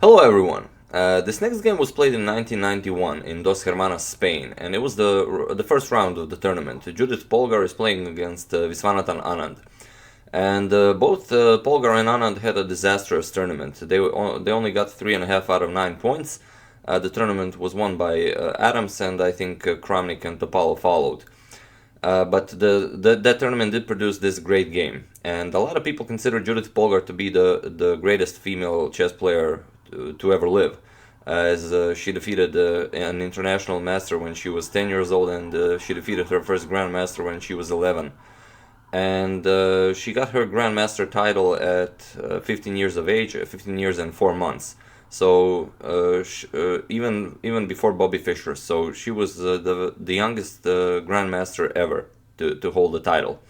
Hello everyone! This next game was played in 1991 in Dos Hermanas, Spain, and it was the first round of the tournament. Judit Polgar is playing against Viswanathan Anand. And both Polgar and Anand had a disastrous tournament. They only got 3.5 out of 9 points. The tournament was won by Adams, and I think Kramnik and Topalov followed. But that tournament did produce this great game, and a lot of people consider Judit Polgar to be the greatest female chess player to ever live, as she defeated an international master when she was 10 years old, and she defeated her first grandmaster when she was 11. And she got her grandmaster title at 15 years of age, 15 years and 4 months. So even before Bobby Fischer, so she was the youngest grandmaster ever to hold the title.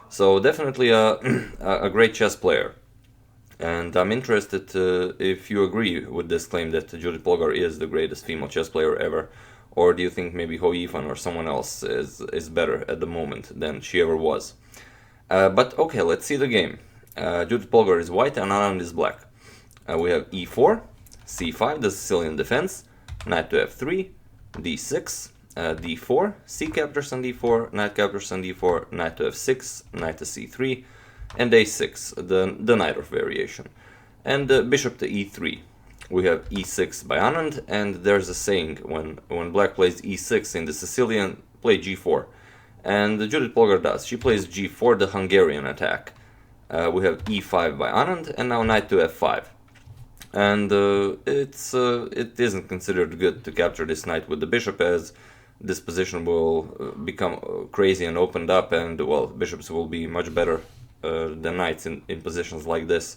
So definitely a great chess player. And I'm interested if you agree with this claim that Judit Polgar is the greatest female chess player ever, or do you think maybe Ho Yifan or someone else is better at the moment than she ever was? But okay, let's see the game. Judit Polgar is white and Anand is black. We have e4, c5, the Sicilian defense, knight to f3, d6, d4, c captures on d4, knight captures on d4, knight to f6, knight to c3, and a6, the knight of variation. And bishop to e3. We have e6 by Anand, and there's a saying, when black plays e6 in the Sicilian, play g4. And Judit Polgar does. She plays g4, the Hungarian attack. We have e5 by Anand, and now knight to f5. And it isn't considered good to capture this knight with the bishop, as this position will become crazy and opened up, and well, bishops will be much better than knights in positions like this.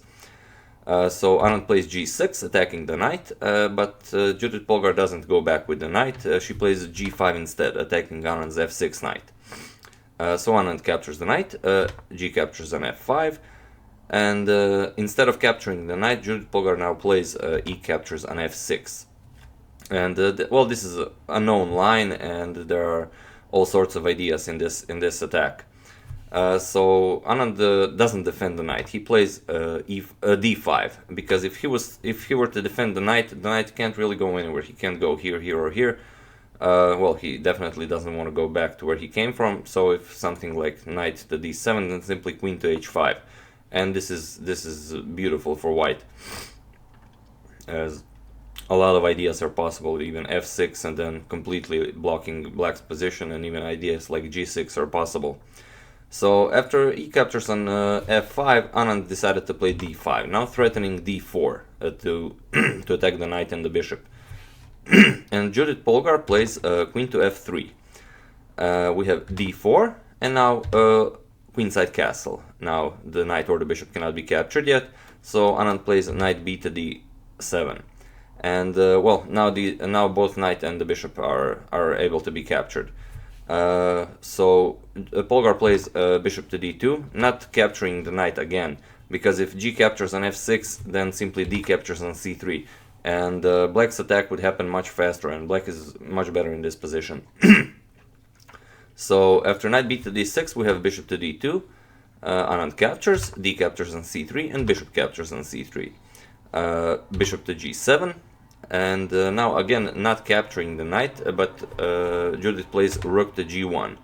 So Anand plays g6, attacking the knight, but Judit Polgar doesn't go back with the knight. She plays g5 instead, attacking Anand's f6 knight. So Anand captures the knight, g captures on f5, and instead of capturing the knight, Judit Polgar now plays e captures on f6. And well, this is a known line, and there are all sorts of ideas in this attack. So Anand doesn't defend the knight. He plays d5, because if he were to defend the knight can't really go anywhere. He can't go here, here, or here. Well, he definitely doesn't want to go back to where he came from. So if something like knight to d7, then simply queen to h5, and this is beautiful for white, as a lot of ideas are possible. Even f6 and then completely blocking black's position, and even ideas like g6 are possible. So after e captures on f5, Anand decided to play d5, now threatening d4 to attack the knight and the bishop. And Judit Polgar plays queen to f3. We have d4, and now queenside castle. Now the knight or the bishop cannot be captured yet, so Anand plays knight b to d7. And well, now both knight and the bishop are able to be captured. So Polgar plays bishop to d2, not capturing the knight again, because if g captures on f6, then simply d captures on c3, and black's attack would happen much faster, and black is much better in this position. So after knight b to d6, we have bishop to d2, Anand captures, d captures on c3, and bishop captures on c3. Bishop to g7. And now again, not capturing the knight, but Judit plays rook to g1.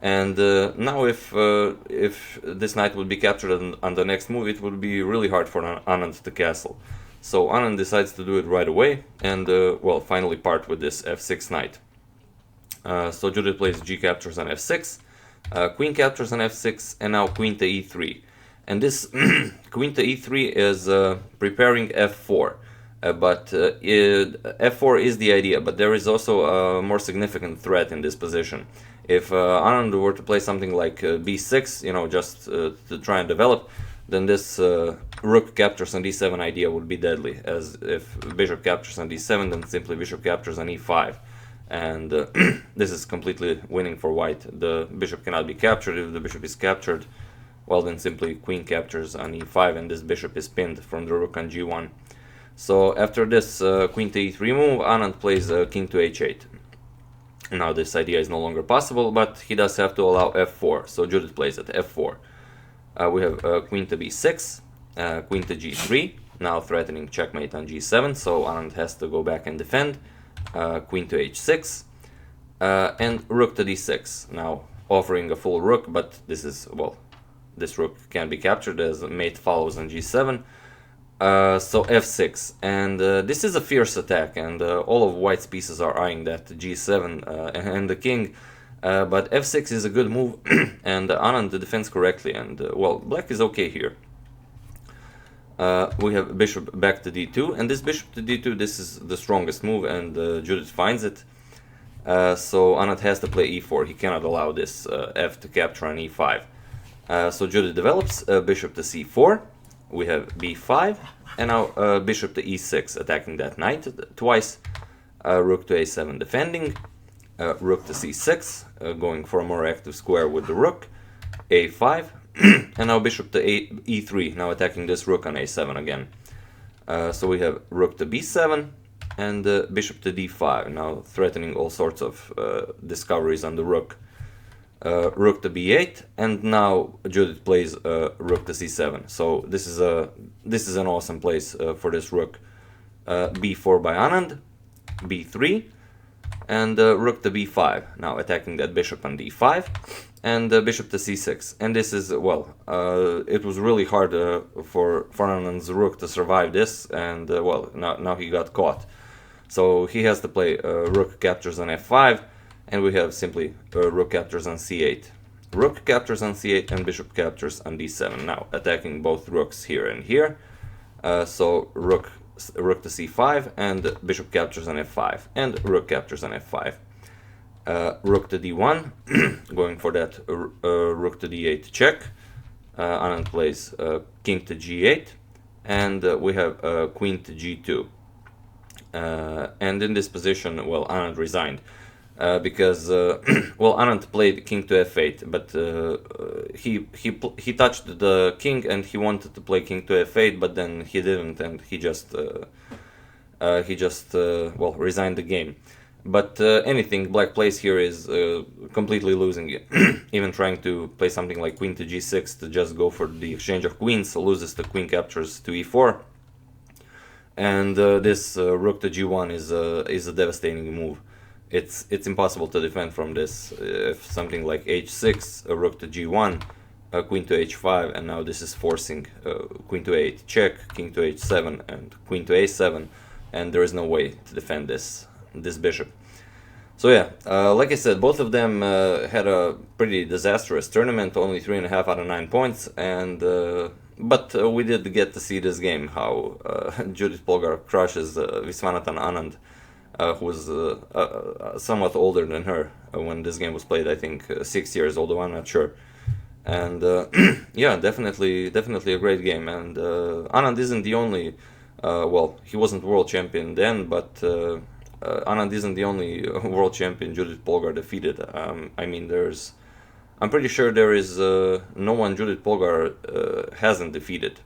And now if this knight would be captured on the next move, it would be really hard for Anand to castle. So Anand decides to do it right away, and well, finally part with this f6 knight. So Judit plays g captures on f6, queen captures on f6, and now queen to e3. And this queen to e3 is preparing f4. But f4 is the idea, but there is also a more significant threat in this position. If Anand were to play something like b6, just to try and develop, then this rook captures on d7 idea would be deadly, as if bishop captures on d7, then simply bishop captures on e5. And this is completely winning for white. The bishop cannot be captured. If the bishop is captured, well, then simply queen captures on e5, and this bishop is pinned from the rook on g1. So after this queen to e3 move, Anand plays king to h8. Now this idea is no longer possible, but he does have to allow f4, so Judit plays at f4. We have queen to b6, queen to g3, now threatening checkmate on g7, so Anand has to go back and defend. Queen to h6, and rook to d6, now offering a full rook, but this is, well, this rook can be captured as mate follows on g7. So f6, and this is a fierce attack, and all of white's pieces are eyeing that g7 and the king, but f6 is a good move, and Anand defends correctly, and well, black is okay here. We have bishop back to d2, and this bishop to d2, this is the strongest move, and Judith finds it. So Anand has to play e4, he cannot allow this f to capture on e5. So Judith develops bishop to c4, we have b5, and now bishop to e6, attacking that knight twice, rook to a7 defending, rook to c6, going for a more active square with the rook, a5, and now bishop to e3, now attacking this rook on a7 again. So we have rook to b7, and bishop to d5, now threatening all sorts of discoveries on the rook. Rook to b8, and now Judith plays rook to c7. So this is an awesome place for this rook. b4 by Anand, b3, and rook to b5. Now attacking that bishop on d5, and bishop to c6. And this is, well, it was really hard for Anand's rook to survive this, and well, now he got caught. So he has to play rook captures on f5. And we have simply rook captures on c8. Rook captures on c8 and bishop captures on d7. Now attacking both rooks here and here. So rook to c5 and bishop captures on f5. And rook captures on f5. Rook to d1, going for that rook to d8 check. Anand plays king to g8. And we have queen to g2. And in this position, well, Anand resigned. Because well, Anand played king to f8, but he touched the king and he wanted to play king to f8, but then he didn't, and he just well, resigned the game. But anything black plays here is completely losing it. Even trying to play something like queen to g6 to just go for the exchange of queens, loses the queen captures to e4, and this rook to g1 is a devastating move. It's impossible to defend from this. If something like h6, a rook to g1, queen to h5, and now this is forcing queen to a8 check, king to h7, and queen to a7, and there is no way to defend this bishop. So yeah, like I said, both of them had a pretty disastrous tournament, only 3.5 out of 9 points, and but we did get to see this game, how Judit Polgar crushes Viswanathan Anand, who was somewhat older than her when this game was played, I think 6 years, although I'm not sure. And yeah, definitely a great game. And Anand isn't the only, well, he wasn't world champion then, but Anand isn't the only world champion Judit Polgar defeated. I mean, I'm pretty sure there is no one Judit Polgar hasn't defeated.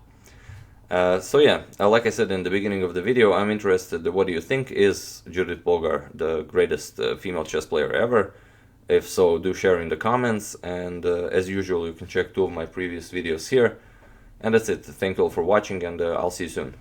So yeah, like I said in the beginning of the video, I'm interested, what do you think? Is Judit Polgar the greatest female chess player ever? If so, do share in the comments, and as usual, you can check 2 of my previous videos here. And that's it. Thank you all for watching, and I'll see you soon.